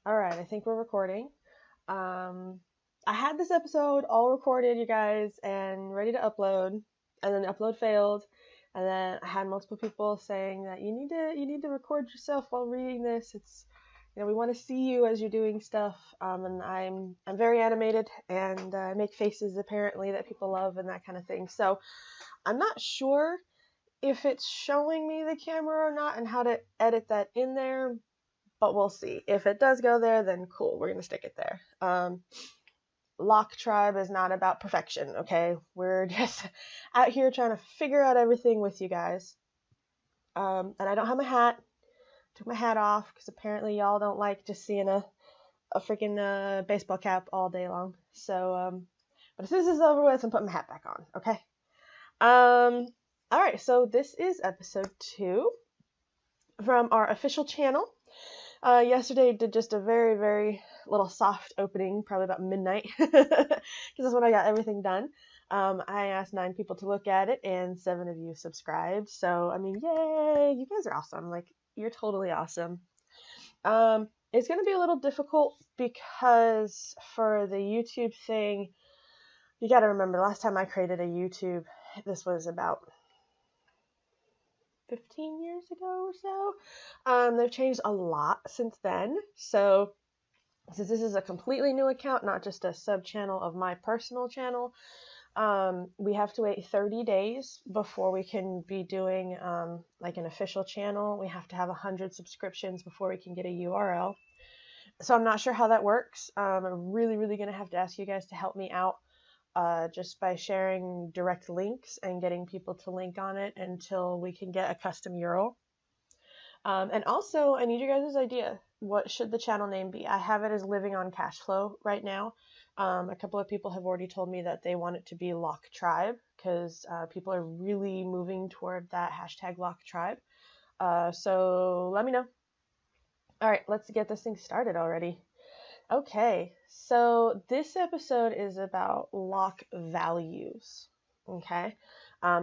All right, I think we're recording. I had this episode all recorded, you guys, and ready to upload, and then the upload failed. And then I had multiple people saying that you need to record yourself while reading this. It's we want to see you as you're doing stuff. And I'm very animated, and I make faces apparently that people love and that kind of thing. So I'm not sure if it's showing me the camera or not and how to edit that in there, but we'll see. If it does go there, then cool, we're gonna stick it there. Lock Tribe is not about perfection, okay? We're just out here trying to figure out everything with you guys. And I don't have my hat. Took my hat off because apparently y'all don't like just seeing a freaking baseball cap all day long. So, but as soon as this is over with, I'm putting my hat back on, okay? All right, so this is episode 2 from our official channel. Yesterday did just a very, very little soft opening, probably about midnight, because that's when I got everything done. I asked 9 people to look at it, and 7 of you subscribed. So, I mean, yay, you guys are awesome. Like, you're totally awesome. It's going to be a little difficult because for the YouTube thing, you got to remember, last time I created a YouTube, this was about 15 years ago or so. They've changed a lot since then. So since this is a completely new account, not just a sub channel of my personal channel, we have to wait 30 days before we can be doing like an official channel. We have to have 100 subscriptions before we can get a URL. So I'm not sure how that works. I'm really going to have to ask you guys to help me out. Just by sharing direct links and getting people to link on it until we can get a custom URL. And also, I need you guys' idea. What should the channel name be? I have it as Living on Cashflow right now. A couple of people have already told me that they want it to be Lock Tribe because people are really moving toward that hashtag Lock Tribe. So let me know. All right, let's get this thing started already. Okay, so this episode is about lock values, okay?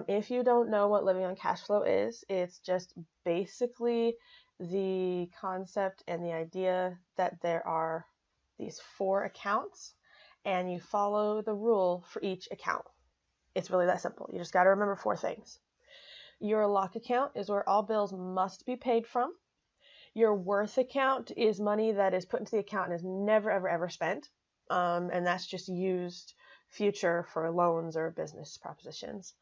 If you don't know what living on cash flow is, it's just basically the concept and the idea that there are these 4 accounts and you follow the rule for each account. It's really that simple. You just got to remember 4 things. Your lock account is where all bills must be paid from. Your worth account is money that is put into the account and is never, ever spent. And that's just used future for loans or business propositions.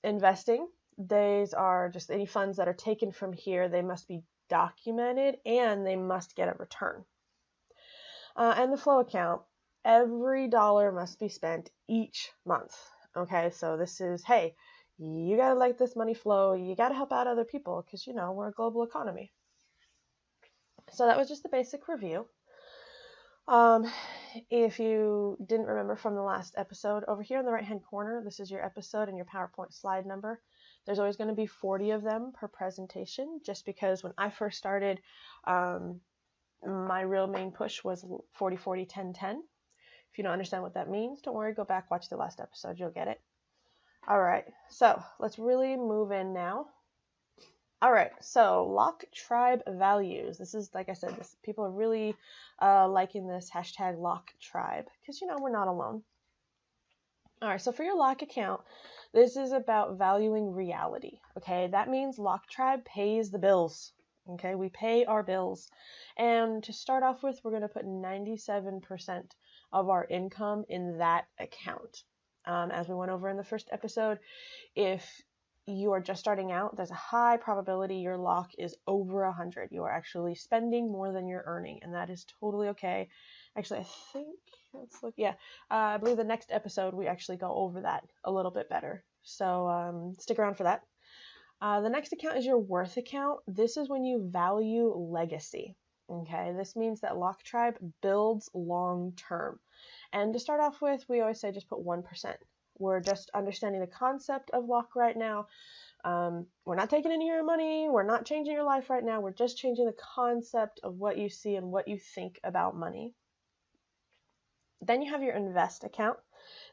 Investing, these are just any funds that are taken from here. They must be documented and they must get a return. And the flow account, every dollar must be spent each month. Okay, so this is, hey, you got to let this money flow. You got to help out other people because, we're a global economy. So that was just the basic review. If you didn't remember from the last episode, over here in the right-hand corner, this is your episode and your PowerPoint slide number. There's always going to be 40 of them per presentation, just because when I first started, my real main push was 40-40-10-10. If you don't understand what that means, don't worry, go back, watch the last episode, you'll get it. All right, so let's really move in now. All right, so Lock Tribe values. This is, like I said, people are really liking this hashtag Lock Tribe because, we're not alone. All right, so for your Lock account, this is about valuing reality, okay? That means Lock Tribe pays the bills, okay? We pay our bills. And to start off with, we're going to put 97% of our income in that account. As we went over in the first episode, if you are just starting out, there's a high probability your lock is over 100. You are actually spending more than you're earning, and that is totally okay. Actually, I think, let's look, yeah, I believe the next episode we actually go over that a little bit better. So stick around for that. The next account is your worth account. This is when you value legacy. Okay, this means that Lock Tribe builds long term. And to start off with, we always say just put 1%. We're just understanding the concept of lock right now. We're not taking any of your money. We're not changing your life right now. We're just changing the concept of what you see and what you think about money. Then you have your invest account.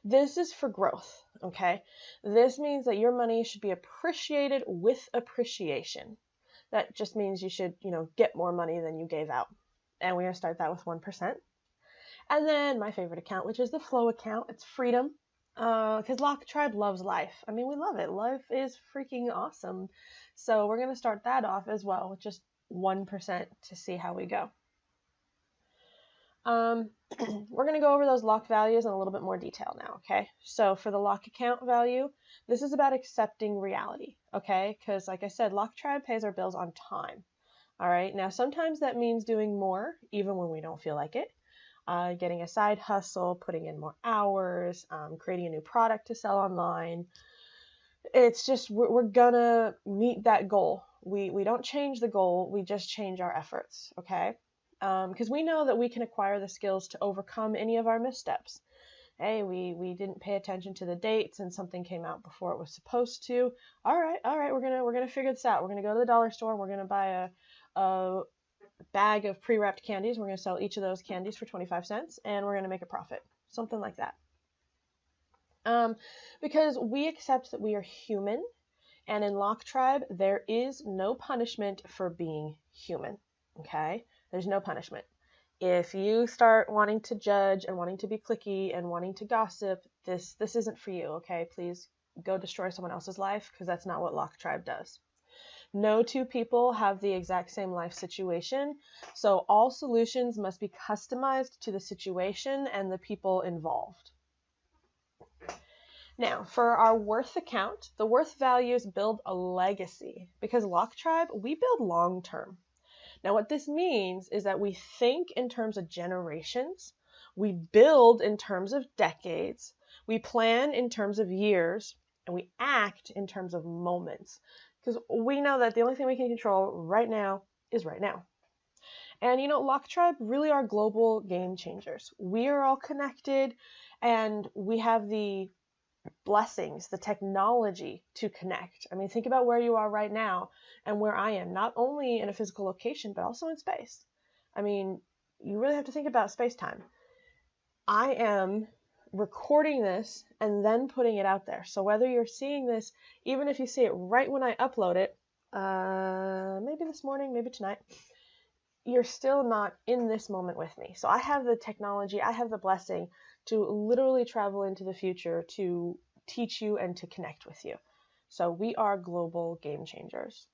This is for growth, okay? This means that your money should be appreciated with appreciation. That just means you should, get more money than you gave out. and we're going to start that with 1%. And then my favorite account, which is the flow account. It's freedom. Because Lock Tribe loves life. I mean, we love it. Life is freaking awesome. So we're going to start that off as well with just 1% to see how we go. We're going to go over those lock values in a little bit more detail now, okay? So for the lock account value, this is about accepting reality, okay? Because like I said, Lock Tribe pays our bills on time, all right? Now, sometimes that means doing more, even when we don't feel like it. Getting a side hustle, putting in more hours, creating a new product to sell online. It's just, we're gonna meet that goal. We don't change the goal, we just change our efforts, okay? Because we know that we can acquire the skills to overcome any of our missteps. Hey, we didn't pay attention to the dates and something came out before it was supposed to. All right, we're gonna figure this out. We're gonna go to the dollar store, we're gonna buy a bag of pre-wrapped candies. We're going to sell each of those candies for 25 cents and we're going to make a profit. Something like that. Because we accept that we are human, and in Lock Tribe, there is no punishment for being human. Okay? There's no punishment. If you start wanting to judge and wanting to be cliquey and wanting to gossip, this isn't for you, okay? Please go destroy someone else's life, because that's not what Lock Tribe does. No two people have the exact same life situation, so all solutions must be customized to the situation and the people involved. Now, for our worth account, the worth values build a legacy, because Lock Tribe, we build long term. Now, what this means is that we think in terms of generations, we build in terms of decades, we plan in terms of years, and we act in terms of moments. Because we know that the only thing we can control right now is right now. And you know, Lock Tribe really are global game changers. We are all connected, and we have the blessings, the technology to connect. I mean, think about where you are right now and where I am, not only in a physical location, but also in space. I mean, you really have to think about space-time. I am recording this and then putting it out there. So whether you're seeing this, even if you see it right when I upload it, maybe this morning, maybe tonight, you're still not in this moment with me. So I have the technology, I have the blessing to literally travel into the future to teach you and to connect with you. So we are global game changers.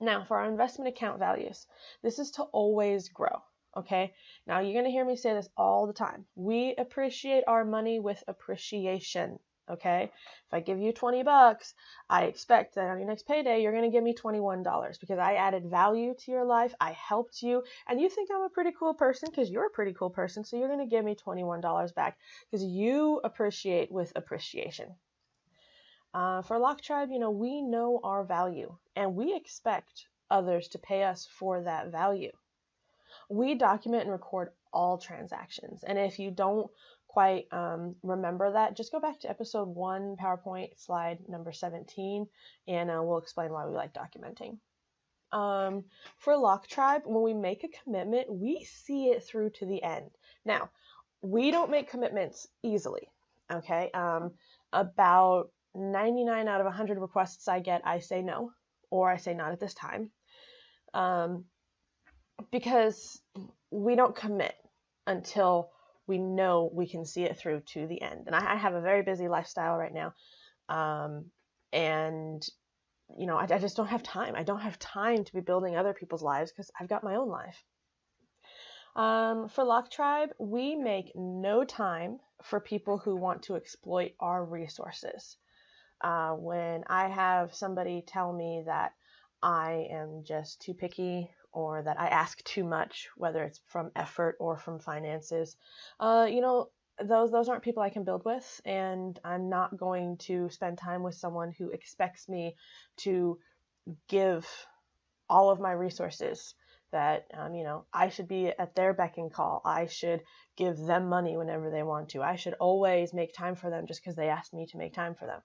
Now, for our investment account values, this is to always grow. Okay, now you're going to hear me say this all the time. We appreciate our money with appreciation. Okay, if I give you 20 bucks, I expect that on your next payday, you're going to give me $21 because I added value to your life. I helped you, and you think I'm a pretty cool person because you're a pretty cool person. So you're going to give me $21 back because you appreciate with appreciation. For Lock Tribe, you know, we know our value and we expect others to pay us for that value. We document and record all transactions. And if you don't quite remember that, just go back to episode 1, PowerPoint slide number 17, and we'll explain why we like documenting. For Lock Tribe, when we make a commitment, we see it through to the end. Now, we don't make commitments easily, okay? About 99 out of 100 requests I get, I say no, or I say not at this time. Because we don't commit until we know we can see it through to the end. And I have a very busy lifestyle right now. And, you know, I just don't have time. I don't have time to be building other people's lives because I've got my own life. For Lock Tribe, we make no time for people who want to exploit our resources. When I have somebody tell me that I am just too picky or that I ask too much, whether it's from effort or from finances, you know, those aren't people I can build with, and I'm not going to spend time with someone who expects me to give all of my resources, that, you know, I should be at their beck and call. I should give them money whenever they want to. I should always make time for them just because they asked me to make time for them.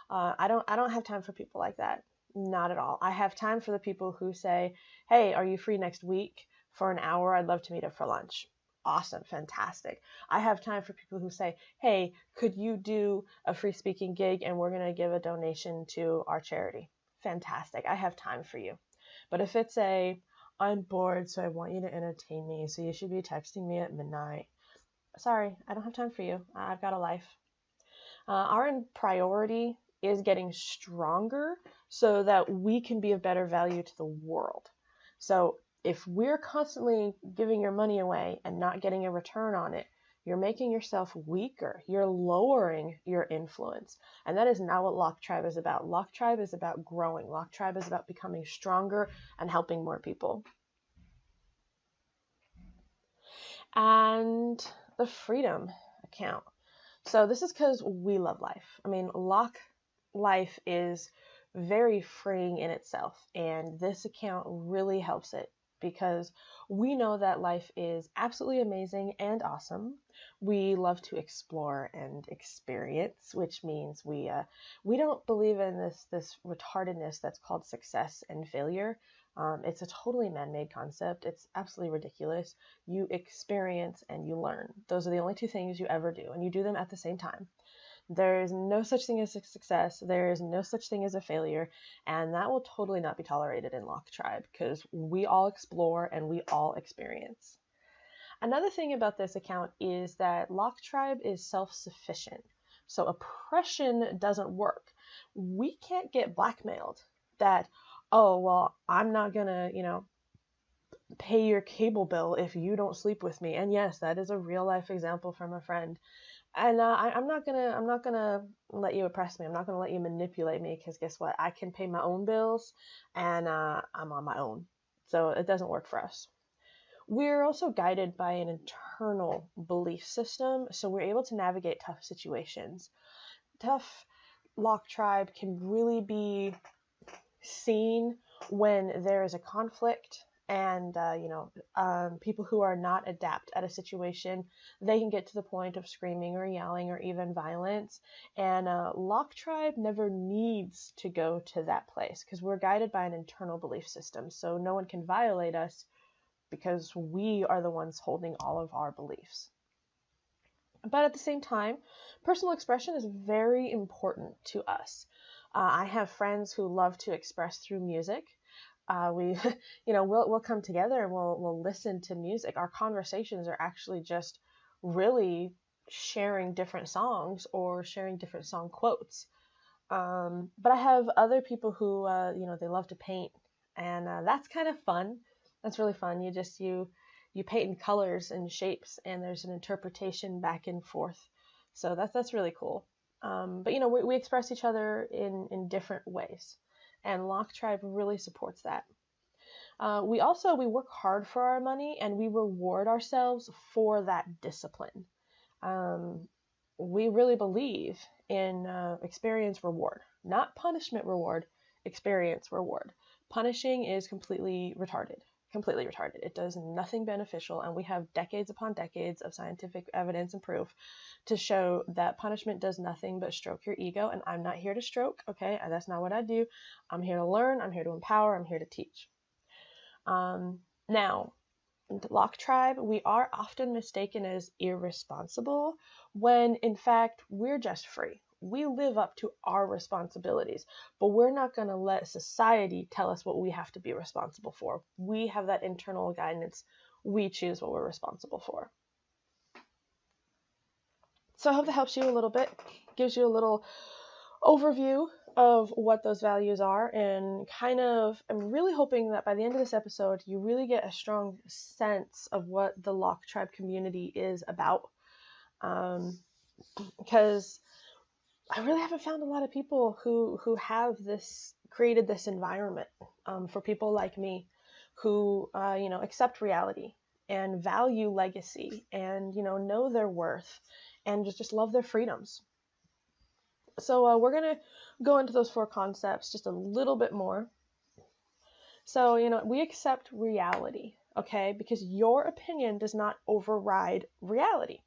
I don't have time for people like that. Not at all. I have time for the people who say, hey, are you free next week for an hour? I'd love to meet up for lunch. Awesome. Fantastic. I have time for people who say, hey, could you do a free speaking gig and we're going to give a donation to our charity? Fantastic. I have time for you. But if it's I'm bored, so I want you to entertain me, so you should be texting me at midnight. Sorry, I don't have time for you. I've got a life. Our priority is getting stronger so that we can be of better value to the world. So if we're constantly giving your money away and not getting a return on it, you're making yourself weaker. You're lowering your influence. And that is not what Lock Tribe is about. Lock Tribe is about growing. Lock Tribe is about becoming stronger and helping more people. And the freedom account. So this is because we love life. I mean, Lock Life is very freeing in itself, and this account really helps it because we know that life is absolutely amazing and awesome. We love to explore and experience, which means we don't believe in this retardedness that's called success and failure. It's a totally man-made concept. It's absolutely ridiculous. You experience and you learn. Those are the only two things you ever do, and you do them at the same time. There is no such thing as a success. There is no such thing as a failure, and that will totally not be tolerated in Lock Tribe because we all explore and we all experience. Another thing about this account is that Lock Tribe is self-sufficient, so oppression doesn't work. We can't get blackmailed that, oh, well, I'm not gonna, pay your cable bill if you don't sleep with me. And yes, that is a real life example from a friend. And I'm not gonna let you oppress me. I'm not gonna let you manipulate me because guess what? I can pay my own bills, and I'm on my own. So it doesn't work for us. We're also guided by an internal belief system, so we're able to navigate tough situations. Tough Lock Tribe can really be seen when there is a conflict and people who are not adept at a situation, they can get to the point of screaming or yelling or even violence, and Lock Tribe never needs to go to that place because we're guided by an internal belief system, so no one can violate us because we are the ones holding all of our beliefs. But at the same time, personal expression is very important to us. I have friends who love to express through music. We'll come together and we'll listen to music. Our conversations are actually just really sharing different songs or sharing different song quotes. But I have other people who they love to paint, and that's kind of fun. That's really fun. You paint in colors and shapes, and there's an interpretation back and forth. So that's really cool. But we express each other in different ways, and Lock Tribe really supports that. We work hard for our money, and we reward ourselves for that discipline. We really believe in experience reward, not punishment reward, experience reward. Punishing is completely retarded. It does nothing beneficial, and we have decades upon decades of scientific evidence and proof to show that punishment does nothing but stroke your ego, and I'm not here to stroke, okay? That's not what I do. I'm here to learn, I'm here to empower, I'm here to teach. Now, Lock Tribe, we are often mistaken as irresponsible when in fact we're just free. We live up to our responsibilities, but we're not going to let society tell us what we have to be responsible for. We have that internal guidance. We choose what we're responsible for. So I hope that helps you a little bit, gives you a little overview of what those values are, and I'm really hoping that by the end of this episode, you really get a strong sense of what the Lock Tribe community is about. Because I really haven't found a lot of people who have created this environment for people like me who, accept reality and value legacy and, know their worth and just love their freedoms. So we're going to go into those 4 concepts just a little bit more. So, we accept reality, okay? Because your opinion does not override reality.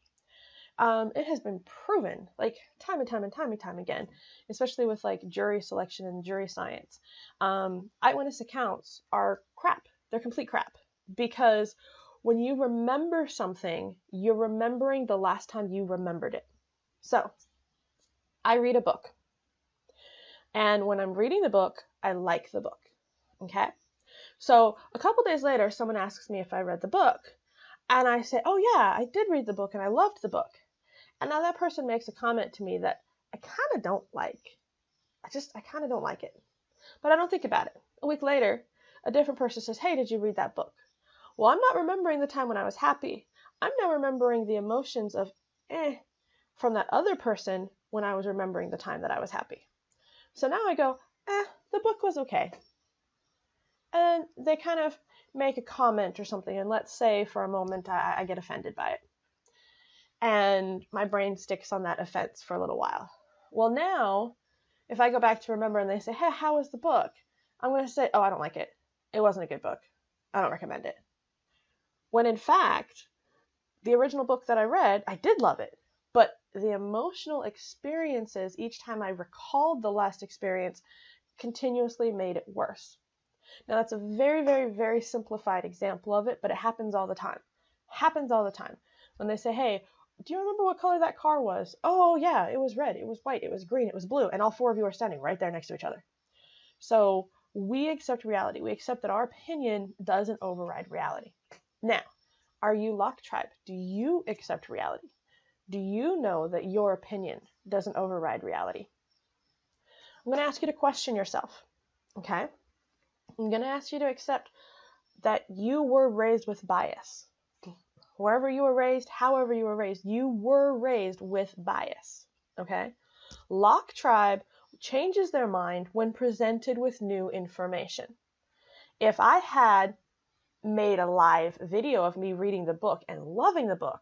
It has been proven, like, time and time again, especially with, like, jury selection and jury science. Eyewitness accounts are crap. They're complete crap. Because when you remember something, you're remembering the last time you remembered it. So, I read a book. And when I'm reading the book, I like the book. Okay? So a couple days later, someone asks me if I read the book. And I say, oh yeah, I did read the book and I loved the book. And now that person makes a comment to me that I kind of don't like. I kind of don't like it. But I don't think about it. A week later, a different person says, hey, did you read that book? Well, I'm not remembering the time when I was happy. I'm now remembering the emotions of from that other person when I was remembering the time that I was happy. So now I go, the book was okay. And they kind of make a comment or something, and let's say for a moment I get offended by it. And my brain sticks on that offense for a little while. Well, now, if I go back to remember and they say, hey, how was the book? I'm going to say, oh, I don't like it. It wasn't a good book. I don't recommend it. When in fact, the original book that I read, I did love it. But the emotional experiences, each time I recalled the last experience, continuously made it worse. Now, that's a very, very, very simplified example of it, but it happens all the time. Happens all the time. When they say, hey, do you remember what color that car was? Oh, yeah, it was red, it was white, it was green, it was blue, and all four of you are standing right there next to each other. So we accept reality. We accept that our opinion doesn't override reality. Now, are you Lock Tribe? Do you accept reality? Do you know that your opinion doesn't override reality? I'm going to ask you to question yourself, okay? I'm going to ask you to accept that you were raised with bias. Wherever you were raised, however you were raised with bias, okay? Lock Tribe changes their mind when presented with new information. If I had made a live video of me reading the book and loving the book,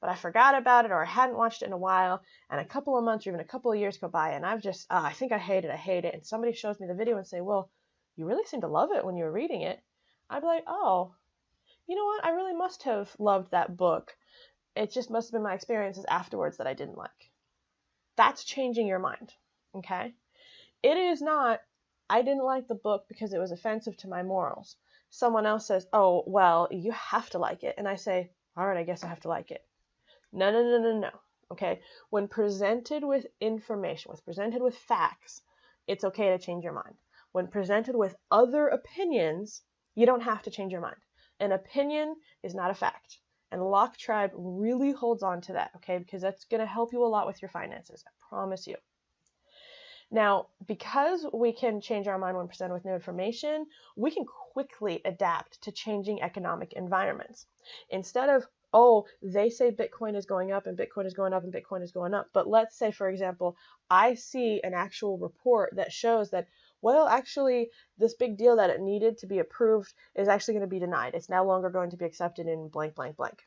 but I forgot about it or I hadn't watched it in a while, and a couple of months or even a couple of years go by, and I've just, I think I hate it, and somebody shows me the video and say, well, you really seem to love it when you were reading it, I'd be like, oh, you know what? I really must have loved that book. It just must have been my experiences afterwards that I didn't like. That's changing your mind, okay? It is not, I didn't like the book because it was offensive to my morals. Someone else says, oh, well, you have to like it. And I say, all right, I guess I have to like it. No. Okay? When presented with information, when presented with facts, it's okay to change your mind. When presented with other opinions, you don't have to change your mind. An opinion is not a fact. And Lock Tribe really holds on to that, okay? Because that's going to help you a lot with your finances. I promise you. Now, because we can change our mind when presented with new information, we can quickly adapt to changing economic environments. Instead of, oh, they say Bitcoin is going up and Bitcoin is going up and Bitcoin is going up. But let's say, for example, I see an actual report that shows that, well, actually, this big deal that it needed to be approved is actually going to be denied. It's no longer going to be accepted in blank, blank, blank.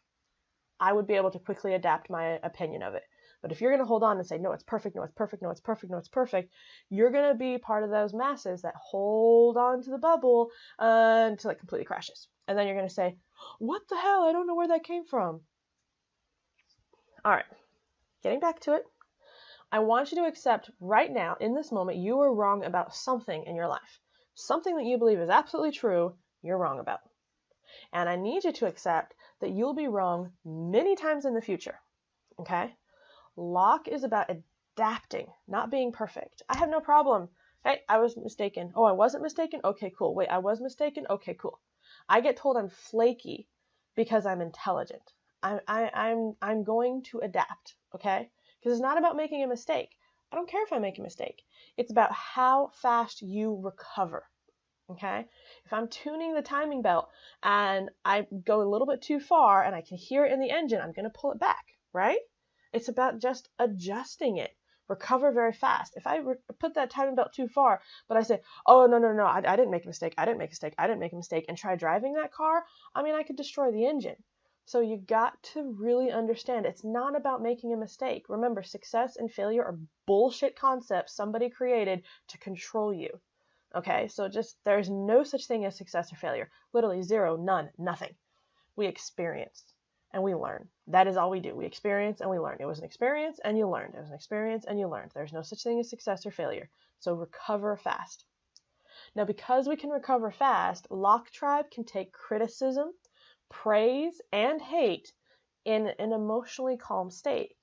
I would be able to quickly adapt my opinion of it. But if you're going to hold on and say, no, it's perfect, no, it's perfect, no, it's perfect, no, it's perfect, you're going to be part of those masses that hold on to the bubble until it completely crashes. And then you're going to say, what the hell? I don't know where that came from. All right, getting back to it. I want you to accept right now, in this moment, you are wrong about something in your life. Something that you believe is absolutely true, you're wrong about. And I need you to accept that you'll be wrong many times in the future, okay? Lock is about adapting, not being perfect. I have no problem. Hey, I was mistaken. Oh, I wasn't mistaken? Okay, cool. Wait, I was mistaken? Okay, cool. I get told I'm flaky because I'm intelligent. I'm going to adapt, okay? Because it's not about making a mistake. I don't care if I make a mistake. It's about how fast you recover, okay? If I'm tuning the timing belt and I go a little bit too far and I can hear it in the engine, I'm going to pull it back, right? It's about just adjusting it. Recover very fast. If I put that timing belt too far, but I say, oh, no, I didn't make a mistake, and try driving that car, I could destroy the engine. So you got to really understand it's not about making a mistake. Remember, success and failure are bullshit concepts somebody created to control you. Okay, so there's no such thing as success or failure. Literally zero, none, nothing. We experience. And we learn. That is all we do. We experience and we learn. It was an experience and you learned. It was an experience and you learned. There's no such thing as success or failure. So recover fast. Now, because we can recover fast, Lock Tribe can take criticism, praise, and hate in an emotionally calm state.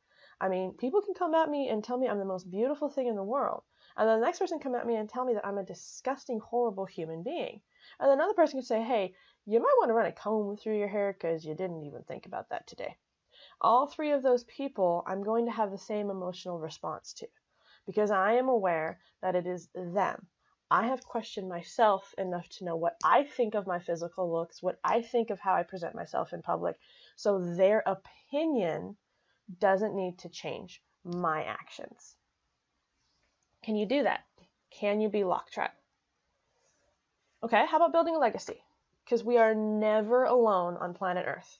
People can come at me and tell me I'm the most beautiful thing in the world. And then the next person come at me and tell me that I'm a disgusting, horrible human being. And another person could say, hey, you might want to run a comb through your hair because you didn't even think about that today. All three of those people, I'm going to have the same emotional response to, because I am aware that it is them. I have questioned myself enough to know what I think of my physical looks, what I think of how I present myself in public, so their opinion doesn't need to change my actions. Can you do that? Can you be lock trap? Okay, how about building a legacy? Because we are never alone on planet Earth.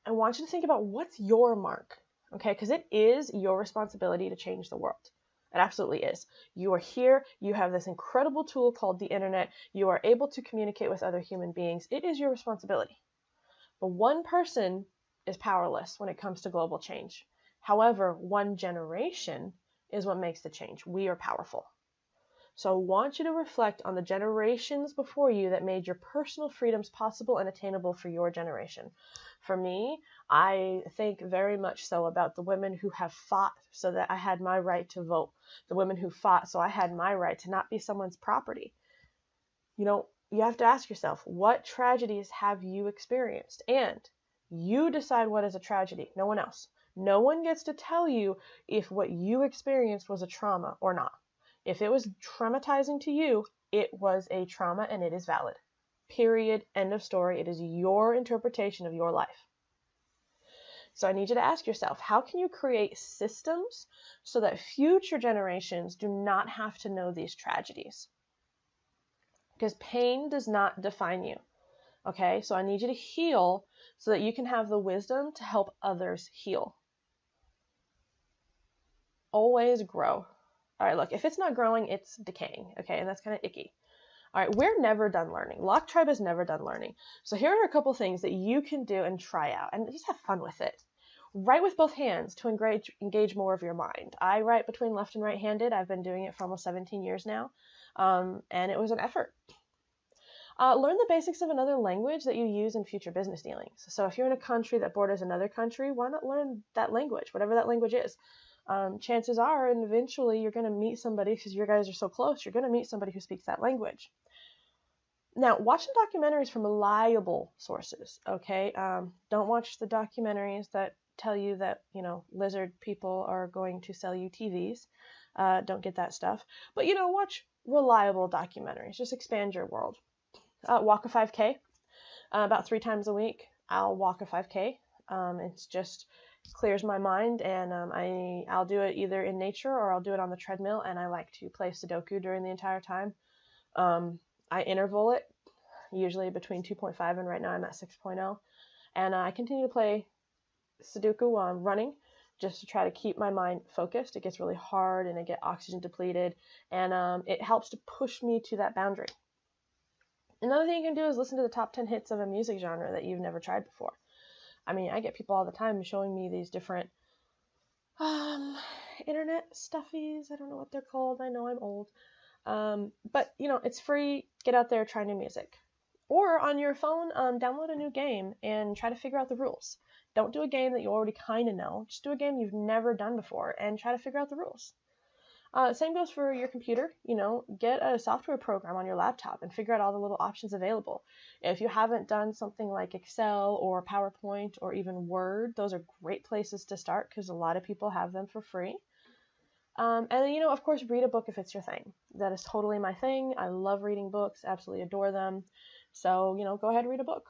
I want you to think about what's your mark, okay? Because it is your responsibility to change the world. It absolutely is. You are here. You have this incredible tool called the internet. You are able to communicate with other human beings. It is your responsibility. But one person is powerless when it comes to global change. However, one generation is what makes the change. We are powerful. So I want you to reflect on the generations before you that made your personal freedoms possible and attainable for your generation. For me, I think very much so about the women who have fought so that I had my right to vote, the women who fought so I had my right to not be someone's property. You have to ask yourself, what tragedies have you experienced? And you decide what is a tragedy, no one else. No one gets to tell you if what you experienced was a trauma or not. If it was traumatizing to you, it was a trauma and it is valid. Period. End of story. It is your interpretation of your life. So I need you to ask yourself, how can you create systems so that future generations do not have to know these tragedies? Because pain does not define you. Okay, so I need you to heal so that you can have the wisdom to help others heal. Always grow. All right, look, if it's not growing, it's decaying, okay? And that's kind of icky. All right, we're never done learning. Lock Tribe is never done learning. So here are a couple things that you can do and try out, and just have fun with it. Write with both hands to engage more of your mind. I write between left and right-handed. I've been doing it for almost 17 years now, and it was an effort. Learn the basics of another language that you use in future business dealings. So if you're in a country that borders another country, why not learn that language, whatever that language is? Chances are, and eventually you're going to meet somebody, because you guys are so close, you're going to meet somebody who speaks that language. Now, watch the documentaries from reliable sources, okay? Don't watch the documentaries that tell you that, lizard people are going to sell you TVs. Don't get that stuff. But, watch reliable documentaries. Just expand your world. Walk a 5K. About 3 times a week, I'll walk a 5K. It's just clears my mind, and I'll do it either in nature or I'll do it on the treadmill, and I like to play Sudoku during the entire time. I interval it, usually between 2.5 and right now I'm at 6.0, and I continue to play Sudoku while I'm running, just to try to keep my mind focused. It gets really hard and I get oxygen depleted, and it helps to push me to that boundary. Another thing you can do is listen to the top 10 hits of a music genre that you've never tried before. I mean, I get people all the time showing me these different internet stuffies. I don't know what they're called. I know I'm old. But, it's free. Get out there, try new music. Or on your phone, download a new game and try to figure out the rules. Don't do a game that you already kind of know. Just do a game you've never done before and try to figure out the rules. Same goes for your computer. Get a software program on your laptop and figure out all the little options available. If you haven't done something like Excel or PowerPoint or even Word, those are great places to start because a lot of people have them for free. And then, of course, read a book if it's your thing. That is totally my thing. I love reading books, absolutely adore them. So, go ahead and read a book.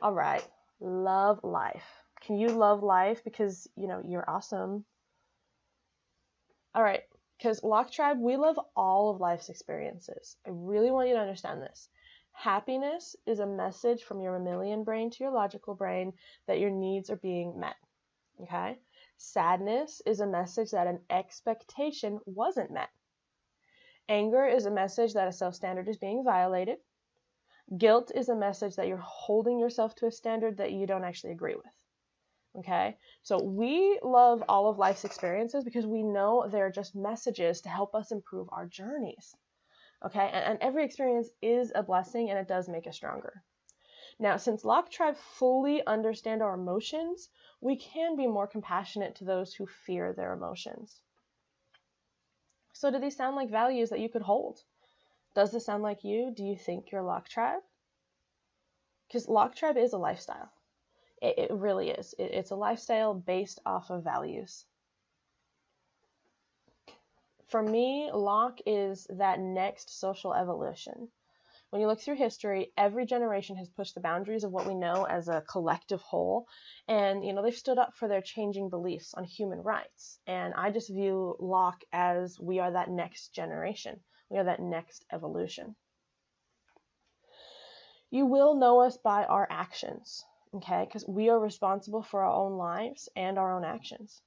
All right. Love life. Can you love life because, you're awesome? All right, because Lock Tribe, we love all of life's experiences. I really want you to understand this. Happiness is a message from your mammalian brain to your logical brain that your needs are being met, okay? Sadness is a message that an expectation wasn't met. Anger is a message that a self-standard is being violated. Guilt is a message that you're holding yourself to a standard that you don't actually agree with. Okay, so we love all of life's experiences because we know they're just messages to help us improve our journeys. Okay, and every experience is a blessing and it does make us stronger. Now, since Lock Tribe fully understand our emotions, we can be more compassionate to those who fear their emotions. So do these sound like values that you could hold? Does this sound like you? Do you think you're Lock Tribe? Because Lock Tribe is a lifestyle. It really is. It's a lifestyle based off of values. For me, Lock is that next social evolution. When you look through history, every generation has pushed the boundaries of what we know as a collective whole. And, they've stood up for their changing beliefs on human rights. And I just view Locke as we are that next generation. We are that next evolution. You will know us by our actions, okay? Because we are responsible for our own lives and our own actions.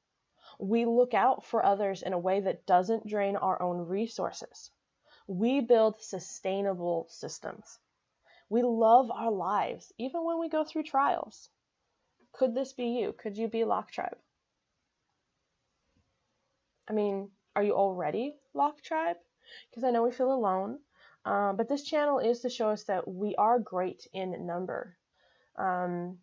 We look out for others in a way that doesn't drain our own resources. We build sustainable systems. We love our lives, even when we go through trials. Could this be you? Could you be Lock Tribe? I mean, are you already Lock Tribe? Because I know we feel alone, but this channel is to show us that we are great in number. I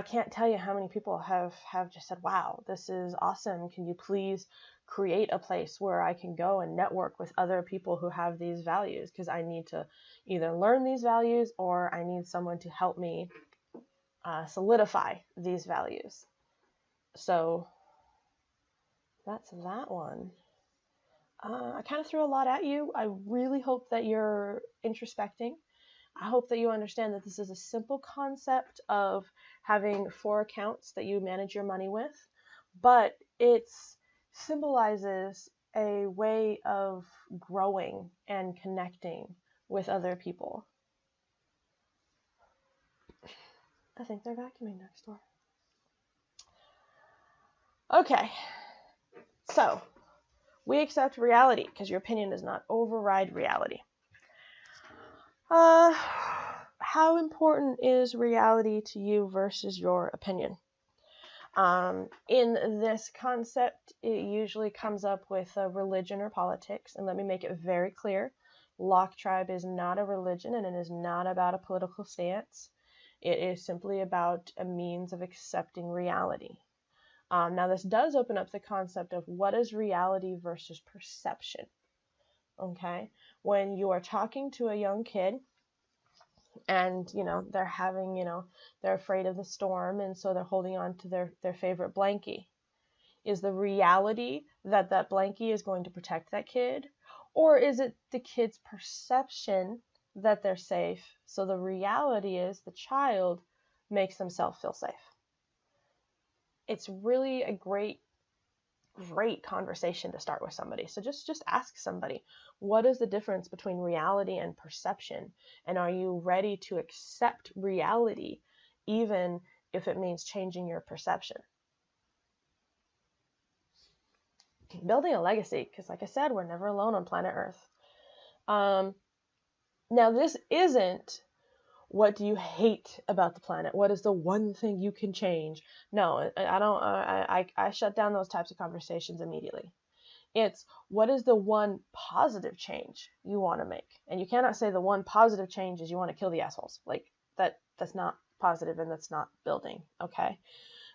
can't tell you how many people have just said, wow, this is awesome. Can you please create a place where I can go and network with other people who have these values? Because I need to either learn these values or I need someone to help me solidify these values. So that's that one. I kind of threw a lot at you. I really hope that you're introspecting. I hope that you understand that this is a simple concept of having 4 accounts that you manage your money with, but it symbolizes a way of growing and connecting with other people. I think they're vacuuming next door. Okay, so we accept reality because your opinion does not override reality. How important is reality to you versus your opinion? In this concept, it usually comes up with religion or politics, and let me make it very clear. Lock Tribe is not a religion, and it is not about a political stance. It is simply about a means of accepting reality. Now, this does open up the concept of what is reality versus perception. Okay? When you are talking to a young kid, and, they're having, they're afraid of the storm, and so they're holding on to their favorite blankie. Is the reality that blankie is going to protect that kid? Or is it the kid's perception that they're safe? So the reality is the child makes themselves feel safe. It's really a great conversation to start with somebody. So just ask somebody, what is the difference between reality and perception? And are you ready to accept reality, even if it means changing your perception? Building a legacy, because like I said, we're never alone on planet Earth. Now, this isn't what do you hate about the planet? What is the one thing you can change? No, I don't. I shut down those types of conversations immediately. It's what is the one positive change you want to make? And you cannot say the one positive change is you want to kill the assholes. Like that's not positive and that's not building. Okay.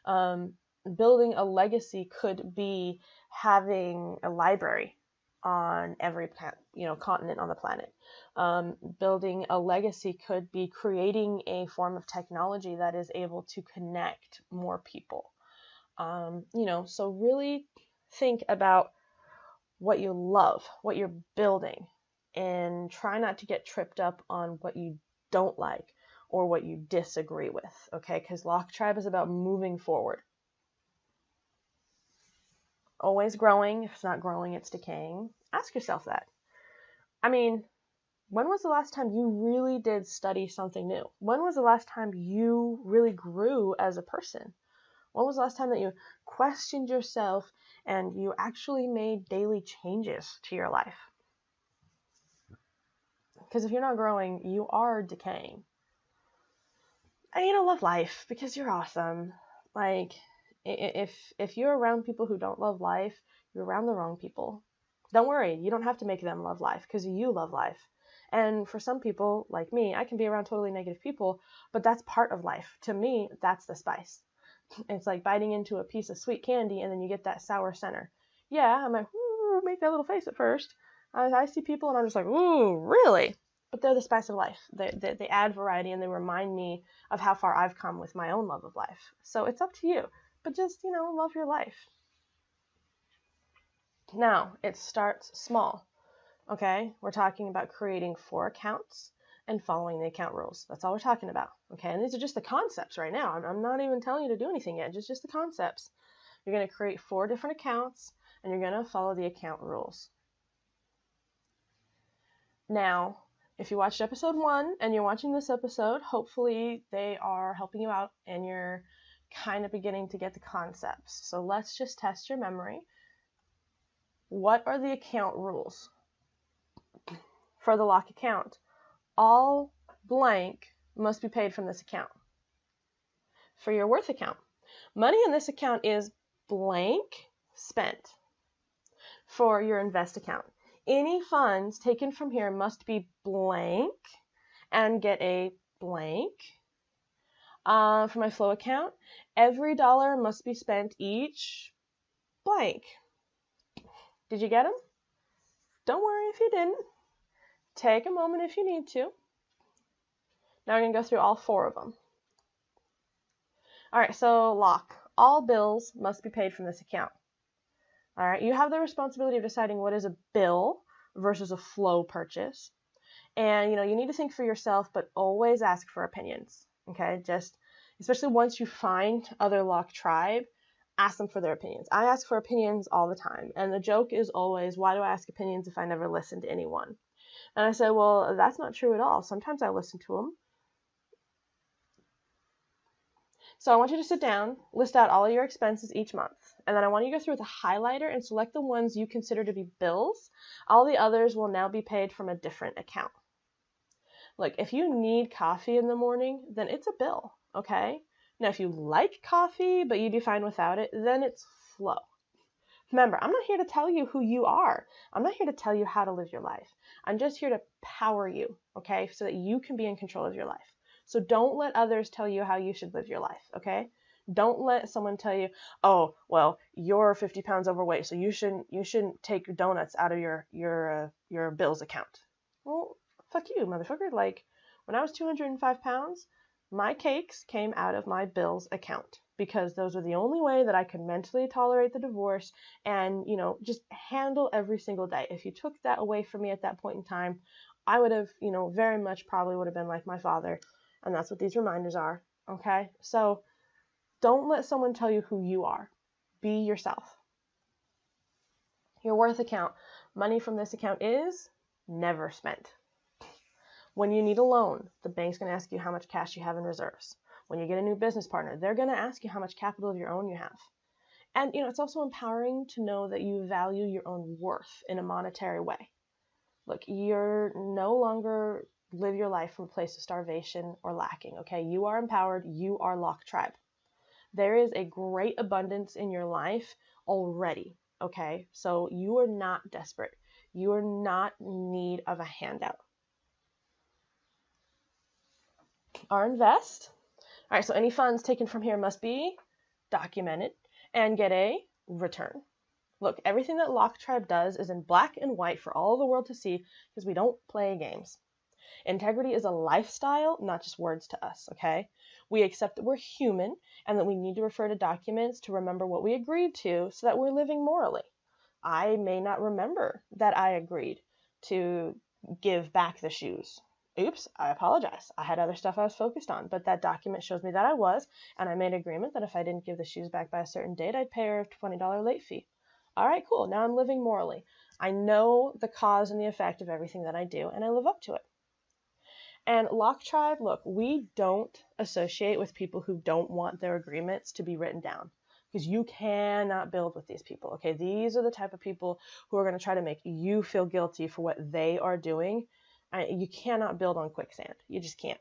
Building a legacy could be having a library on every continent on the planet. Building a legacy could be creating a form of technology that is able to connect more people. So really think about what you love, what you're building, and try not to get tripped up on what you don't like or what you disagree with, okay? Because Lock Tribe is about moving forward. Always growing. If it's not growing, it's decaying. Ask yourself that. I mean, when was the last time you really did study something new? When was the last time you really grew as a person? When was the last time that you questioned yourself and you actually made daily changes to your life? Because if you're not growing, you are decaying. And love life because you're awesome. Like, if you're around people who don't love life, you're around the wrong people. Don't worry, you don't have to make them love life because you love life. And for some people, like me, I can be around totally negative people, but that's part of life. To me, that's the spice. It's like biting into a piece of sweet candy and then you get that sour center. Yeah, I'm like, make that little face at first, I see people and I'm just like, ooh, really? But they're the spice of life. They add variety and they remind me of how far I've come with my own love of life. So it's up to you. But just, love your life. Now, it starts small. Okay? We're talking about creating 4 accounts and following the account rules. That's all we're talking about. Okay? And these are just the concepts right now. I'm not even telling you to do anything yet. Just the concepts. You're going to create 4 different accounts and you're going to follow the account rules. Now, if you watched episode 1 and you're watching this episode, hopefully they are helping you out and you're kind of beginning to get the concepts. So let's just test your memory. What are the account rules? For the lock account, all blank must be paid from this account. For your worth account, money in this account is blank spent. For your invest account, any funds taken from here must be blank and get a blank. For my flow account, every dollar must be spent each blank. Did you get them? Don't worry if you didn't. Take a moment if you need to. Now we're going to go through all 4 of them. All right, so lock. All bills must be paid from this account. All right, you have the responsibility of deciding what is a bill versus a flow purchase. And, you need to think for yourself, but always ask for opinions, okay? Just, especially once you find other lock tribe, ask them for their opinions. I ask for opinions all the time. And the joke is always, why do I ask opinions if I never listen to anyone? And I say, well, that's not true at all. Sometimes I listen to them. So I want you to sit down, list out all of your expenses each month, and then I want you to go through with a highlighter and select the ones you consider to be bills. All the others will now be paid from a different account. Look, if you need coffee in the morning, then it's a bill, okay? Now, if you like coffee, but you do fine without it, then it's flow. Remember, I'm not here to tell you who you are. I'm not here to tell you how to live your life. I'm just here to power you, okay, so that you can be in control of your life. So don't let others tell you how you should live your life, okay? Don't let someone tell you, oh, well, you're 50 pounds overweight, so you shouldn't take donuts out of your bills account. Well, fuck you, motherfucker. Like, when I was 205 pounds, my cakes came out of my bills account because those were the only way that I could mentally tolerate the divorce and, just handle every single day. If you took that away from me at that point in time, I would have, very much probably would have been like my father. And that's what these reminders are, okay? So don't let someone tell you who you are. Be yourself. Your worth account. Money from this account is never spent. When you need a loan, the bank's going to ask you how much cash you have in reserves. When you get a new business partner, they're going to ask you how much capital of your own you have. And, it's also empowering to know that you value your own worth in a monetary way. Look, you're no longer live your life from a place of starvation or lacking, okay? You are empowered. You are Lock Tribe. There is a great abundance in your life already, okay? So you are not desperate. You are not in need of a handout. Our invest. All right, so any funds taken from here must be documented and get a return. Look, everything that Lock Tribe does is in black and white for all the world to see because we don't play games. Integrity is a lifestyle, not just words to us, okay? We accept that we're human and that we need to refer to documents to remember what we agreed to so that we're living morally. I may not remember that I agreed to give back the shoes. Oops, I apologize. I had other stuff I was focused on, but that document shows me that I was, and I made an agreement that if I didn't give the shoes back by a certain date, I'd pay her a $20 late fee. All right, cool. Now I'm living morally. I know the cause and the effect of everything that I do, and I live up to it. And Lock Tribe, look, we don't associate with people who don't want their agreements to be written down because you cannot build with these people, okay? These are the type of people who are going to try to make you feel guilty for what they are doing. You cannot build on quicksand. You just can't,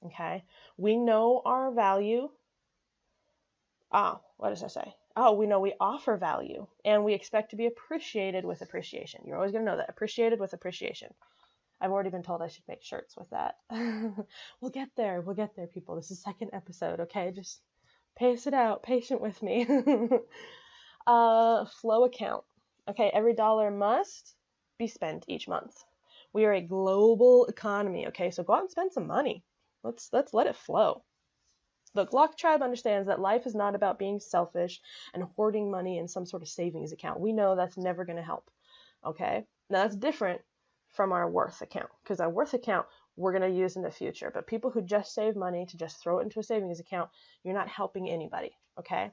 okay? We know our value. What does I say? We know we offer value and we expect to be appreciated with appreciation. You're always going to know that. Appreciated with appreciation. I've already been told I should make shirts with that. We'll get there, people. This is the 2nd episode, okay? Just pace it out. Patient with me. Flow account. Okay, every dollar must be spent each month. We are a global economy, okay? So go out and spend some money. Let's let it flow. Look, Lock Tribe understands that life is not about being selfish and hoarding money in some sort of savings account. We know that's never going to help, okay? Now, that's different from our worth account, because our worth account we're going to use in the future. But people who just save money to just throw it into a savings account, you're not helping anybody, okay?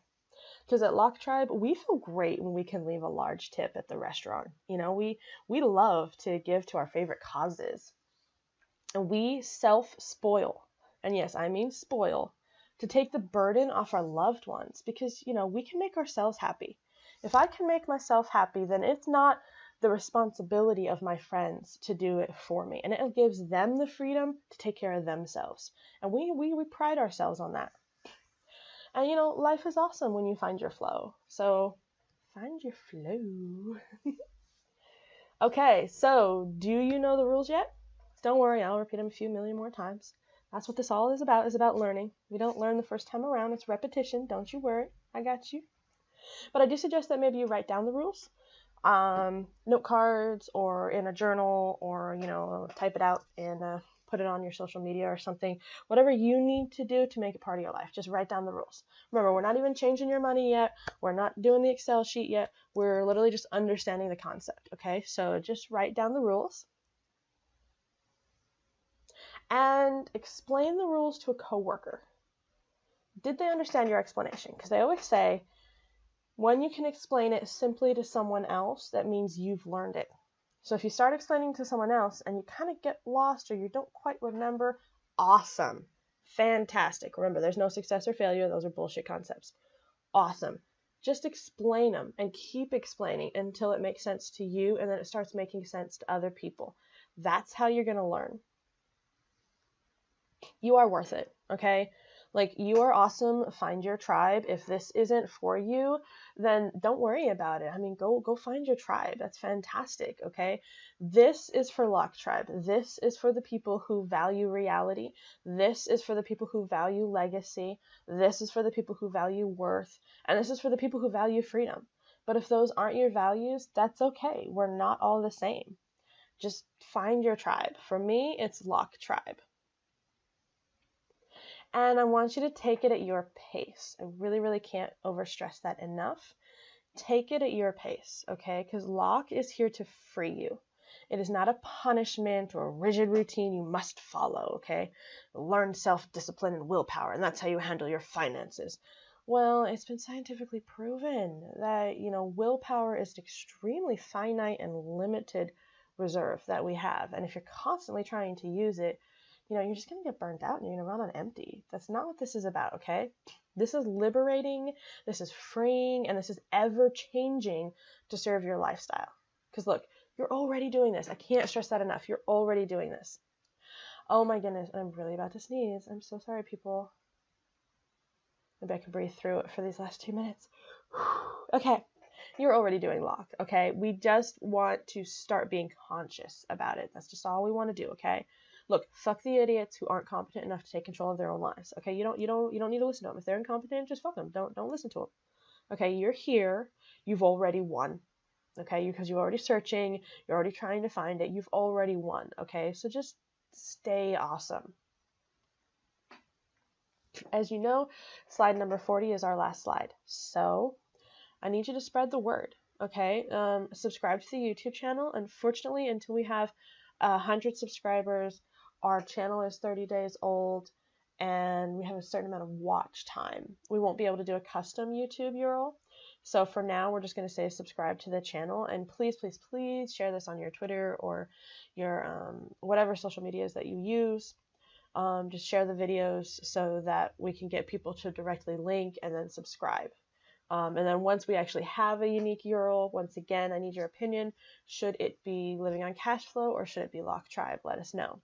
Because at Lock Tribe, we feel great when we can leave a large tip at the restaurant. You know, we love to give to our favorite causes. And we self-spoil. And yes, I mean spoil, to take the burden off our loved ones, because, you know, we can make ourselves happy. If I can make myself happy, then it's not the responsibility of my friends to do it for me. And it gives them the freedom to take care of themselves. And we pride ourselves on that. And, you know, life is awesome when you find your flow. So find your flow. Okay, so do you know the rules yet? Don't worry, I'll repeat them a few million more times. That's what this all is about learning. We don't learn the first time around. It's repetition. Don't you worry. I got you. But I do suggest that maybe you write down the rules, note cards or in a journal, or, you know, type it out and put it on your social media or something. Whatever you need to do to make it part of your life, just write down the rules. Remember, we're not even changing your money yet. We're not doing the Excel sheet yet. We're literally just understanding the concept, okay? So just write down the rules. And explain the rules to a coworker. Did they understand your explanation? Because they always say, when you can explain it simply to someone else, that means you've learned it. So if you start explaining to someone else and you kind of get lost or you don't quite remember, awesome. Fantastic. Remember, there's no success or failure. Those are bullshit concepts. Awesome. Just explain them and keep explaining until it makes sense to you, and then it starts making sense to other people. That's how you're going to learn. You are worth it, okay? Like, you are awesome. Find your tribe. If this isn't for you, then don't worry about it. I mean, go find your tribe. That's fantastic, okay? This is for Lock Tribe. This is for the people who value reality. This is for the people who value legacy. This is for the people who value worth. And this is for the people who value freedom. But if those aren't your values, that's okay. We're not all the same. Just find your tribe. For me, it's Lock Tribe. And I want you to take it at your pace. I really, really can't overstress that enough. Take it at your pace, okay? Because Lock is here to free you. It is not a punishment or a rigid routine you must follow, okay? Learn self-discipline and willpower, and that's how you handle your finances. Well, it's been scientifically proven that, you know, willpower is an extremely finite and limited reserve that we have. And if you're constantly trying to use it, you know, you're just going to get burnt out and you're going to run on empty. That's not what this is about, okay? This is liberating, this is freeing, and this is ever-changing to serve your lifestyle. Because look, you're already doing this. I can't stress that enough. You're already doing this. Oh my goodness, I'm really about to sneeze. I'm so sorry, people. Maybe I can breathe through it for these last 2 minutes. Okay, you're already doing Lock, okay? We just want to start being conscious about it. That's just all we want to do, okay? Look, fuck the idiots who aren't competent enough to take control of their own lives. Okay, you don't need to listen to them. If they're incompetent, just fuck them. Don't listen to them. Okay, you're here. You've already won. Okay, because you're already searching. You're already trying to find it. You've already won. Okay, so just stay awesome. As you know, slide number 40 is our last slide. So I need you to spread the word. Okay, subscribe to the YouTube channel. Unfortunately, until we have 100 subscribers, our channel is 30 days old, and we have a certain amount of watch time. We won't be able to do a custom YouTube URL. So for now, we're just going to say subscribe to the channel, and please, please, please share this on your Twitter or your whatever social medias that you use. Just share the videos so that we can get people to directly link and then subscribe. And then once we actually have a unique URL, once again, I need your opinion. Should it be Living on Cashflow or should it be Lock Tribe? Let us know.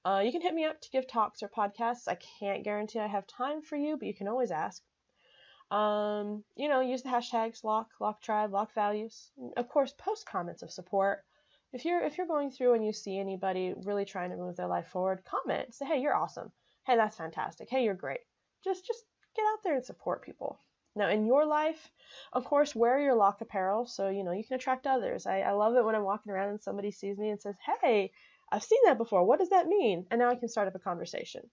You can hit me up to give talks or podcasts. I can't guarantee I have time for you, but you can always ask. You know, use the hashtags Lock Tribe, Lock Values. Of course, post comments of support. If you're going through and you see anybody really trying to move their life forward, comment. Say, hey, you're awesome. Hey, that's fantastic. Hey, you're great. Just get out there and support people. Now, in your life, of course, wear your lock apparel so you can attract others. I love it when I'm walking around and somebody sees me and says, "Hey, I've seen that before. What does that mean?" And now I can start up a conversation.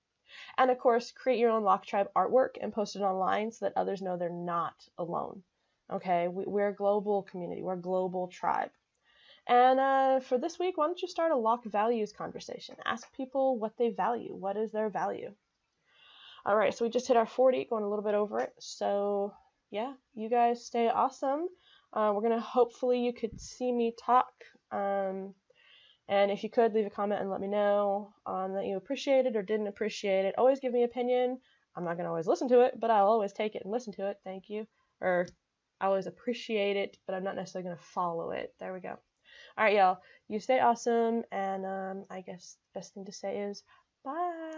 And of course, create your own Lock Tribe artwork and post it online so that others know they're not alone. Okay, we're a global community. We're a global tribe. And for this week, why don't you start a Lock values conversation? Ask people what they value. What is their value? All right, so we just hit our 40, going a little bit over it. So yeah, you guys stay awesome. We're gonna hopefully you could see me talk. And if you could, leave a comment and let me know that you appreciate it or didn't appreciate it. Always give me an opinion. I'm not gonna always listen to it, but I'll always take it and listen to it. Thank you. Or I always appreciate it, but I'm not necessarily gonna follow it. There we go. All right, y'all. You stay awesome, and I guess best thing to say is bye.